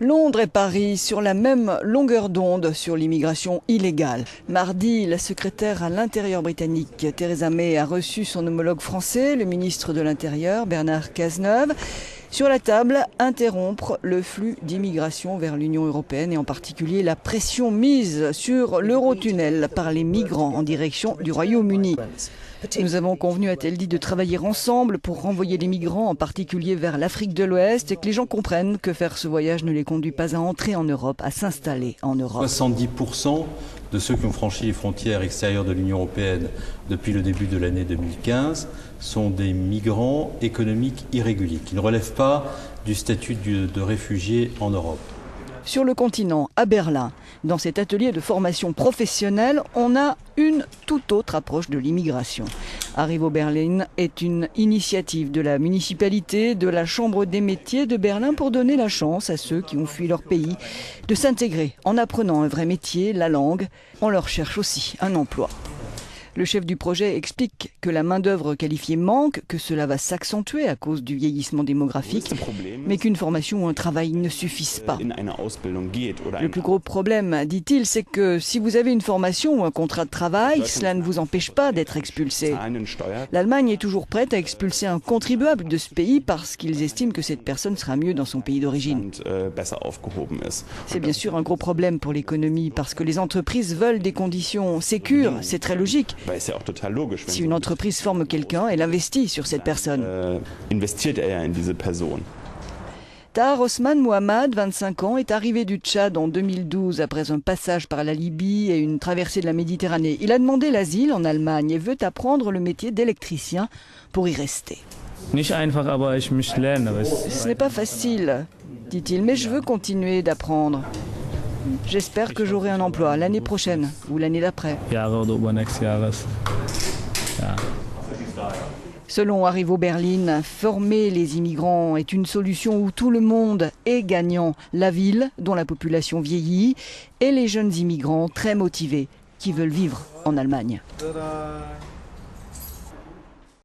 Londres et Paris sur la même longueur d'onde sur l'immigration illégale. Mardi, la secrétaire à l'Intérieur britannique Theresa May a reçu son homologue français, le ministre de l'Intérieur Bernard Cazeneuve. Sur la table, interrompre le flux d'immigration vers l'Union européenne et en particulier la pression mise sur l'Eurotunnel par les migrants en direction du Royaume-Uni. Nous avons convenu, a-t-elle dit, de travailler ensemble pour renvoyer les migrants, en particulier vers l'Afrique de l'Ouest, et que les gens comprennent que faire ce voyage ne les conduit pas à entrer en Europe, à s'installer en Europe. 70% de ceux qui ont franchi les frontières extérieures de l'Union européenne depuis le début de l'année 2015 sont des migrants économiques irréguliers, qui ne relèvent pas du statut de réfugiés en Europe. Sur le continent, à Berlin, dans cet atelier de formation professionnelle, on a une toute autre approche de l'immigration. Arrivo Berlin est une initiative de la municipalité, de la Chambre des métiers de Berlin pour donner la chance à ceux qui ont fui leur pays de s'intégrer en apprenant un vrai métier, la langue. On leur cherche aussi un emploi. Le chef du projet explique que la main-d'œuvre qualifiée manque, que cela va s'accentuer à cause du vieillissement démographique, mais qu'une formation ou un travail ne suffisent pas. Le plus gros problème, dit-il, c'est que si vous avez une formation ou un contrat de travail, cela ne vous empêche pas d'être expulsé. L'Allemagne est toujours prête à expulser un contribuable de ce pays parce qu'ils estiment que cette personne sera mieux dans son pays d'origine. C'est bien sûr un gros problème pour l'économie parce que les entreprises veulent des conditions sécures, c'est très logique. Si une entreprise forme quelqu'un, elle investit sur cette personne. Tahar Osman Mohamed, 25 ans, est arrivé du Tchad en 2012 après un passage par la Libye et une traversée de la Méditerranée. Il a demandé l'asile en Allemagne et veut apprendre le métier d'électricien pour y rester. Ce n'est pas facile, dit-il, mais je veux continuer d'apprendre. J'espère que j'aurai un emploi l'année prochaine ou l'année d'après. Selon Arrivo Berlin, former les immigrants est une solution où tout le monde est gagnant. La ville, dont la population vieillit, et les jeunes immigrants très motivés qui veulent vivre en Allemagne.